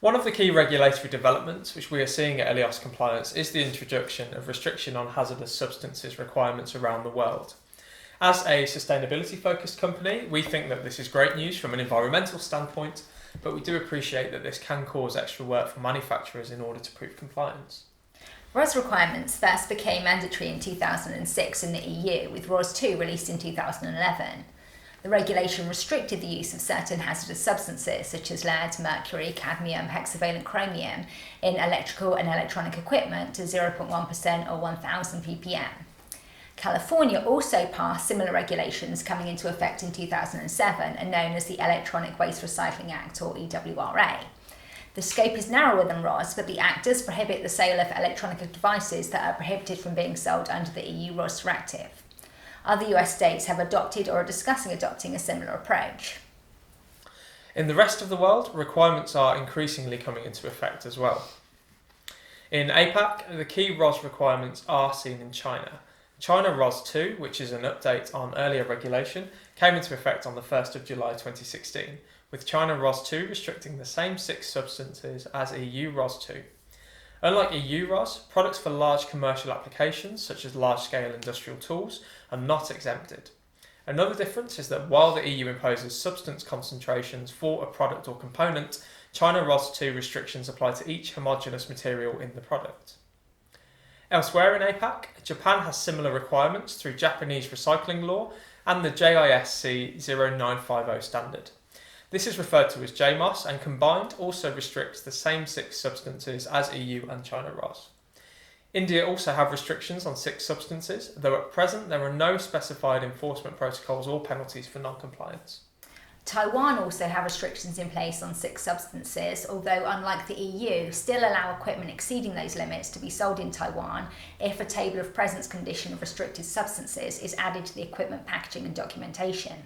One of the key regulatory developments which we are seeing at Eleos Compliance is the introduction of restriction on hazardous substances requirements around the world. As a sustainability focused company, we think that this is great news from an environmental standpoint, but we do appreciate that this can cause extra work for manufacturers in order to prove compliance. RoHS requirements first became mandatory in 2006 in the EU, with RoHS 2 released in 2011. The regulation restricted the use of certain hazardous substances such as lead, mercury, cadmium, hexavalent chromium in electrical and electronic equipment to 0.1% or 1000 ppm. California also passed similar regulations coming into effect in 2007 and known as the Electronic Waste Recycling Act, or EWRA. The scope is narrower than RoHS, but the Act does prohibit the sale of electronic devices that are prohibited from being sold under the EU RoHS directive. Other US states have adopted or are discussing adopting a similar approach. In the rest of the world, requirements are increasingly coming into effect as well. In APAC, the key RoHS requirements are seen in China. China RoHS 2, which is an update on earlier regulation, came into effect on the 1st of July 2016, with China RoHS 2 restricting the same 6 substances as EU RoHS 2. Unlike EU RoHS, products for large commercial applications, such as large-scale industrial tools, are not exempted. Another difference is that while the EU imposes substance concentrations for a product or component, China RoHS 2 restrictions apply to each homogeneous material in the product. Elsewhere in APAC, Japan has similar requirements through Japanese recycling law and the JISC 0950 standard. This is referred to as JMOS and combined also restricts the same 6 substances as EU and China RoHS. India also have restrictions on 6 substances, though at present there are no specified enforcement protocols or penalties for non-compliance. Taiwan also have restrictions in place on 6 substances, although unlike the EU, still allow equipment exceeding those limits to be sold in Taiwan if a table of presence condition of restricted substances is added to the equipment packaging and documentation.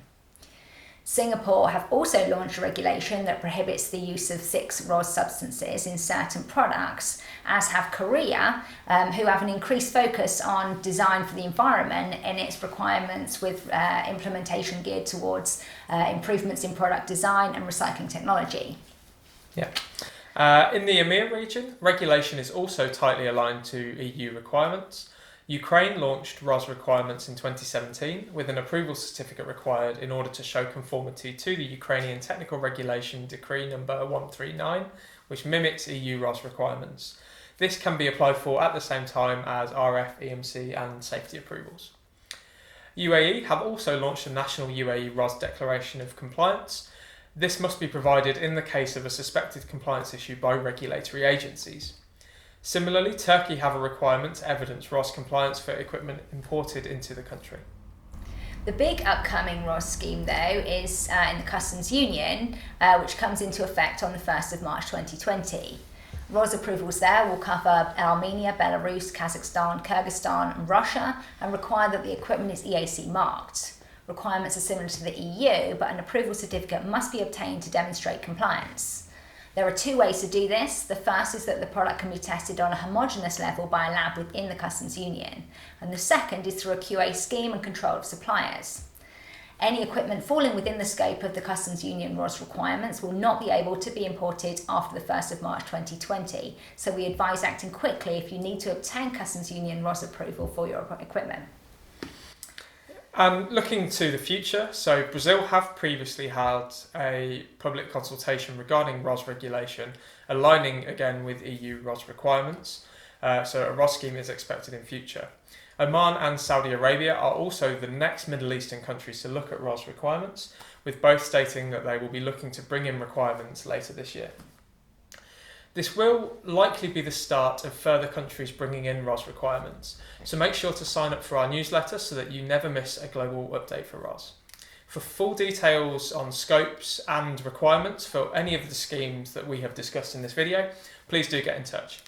Singapore have also launched a regulation that prohibits the use of 6 RoHS substances in certain products, as have Korea, who have an increased focus on design for the environment in its requirements, with implementation geared towards improvements in product design and recycling technology. In the EMEA region, regulation is also tightly aligned to EU requirements. Ukraine launched RoHS requirements in 2017 with an approval certificate required in order to show conformity to the Ukrainian Technical Regulation Decree number 139, which mimics EU RoHS requirements. This can be applied for at the same time as RF, EMC and safety approvals. UAE have also launched a national UAE RoHS Declaration of Compliance. This must be provided in the case of a suspected compliance issue by regulatory agencies. Similarly, Turkey have a requirement to evidence RoHS compliance for equipment imported into the country. The big upcoming RoHS scheme, though, is in the Customs Union, which comes into effect on the 1st of March 2020. RoHS approvals there will cover Armenia, Belarus, Kazakhstan, Kyrgyzstan and Russia, and require that the equipment is EAC marked. Requirements are similar to the EU, but an approval certificate must be obtained to demonstrate compliance. There are 2 ways to do this. The first is that the product can be tested on a homogeneous level by a lab within the Customs Union, and the second is through a QA scheme and control of suppliers. Any equipment falling within the scope of the Customs Union RoHS requirements will not be able to be imported after the 1st of March 2020, so we advise acting quickly if you need to obtain Customs Union RoHS approval for your equipment. Looking to the future, so Brazil have previously had a public consultation regarding RoHS regulation, aligning again with EU RoHS requirements, so a RoHS scheme is expected in future. Oman and Saudi Arabia are also the next Middle Eastern countries to look at RoHS requirements, with both stating that they will be looking to bring in requirements later this year. This will likely be the start of further countries bringing in RoHS requirements, so make sure to sign up for our newsletter so that you never miss a global update for RoHS. For full details on scopes and requirements for any of the schemes that we have discussed in this video, please do get in touch.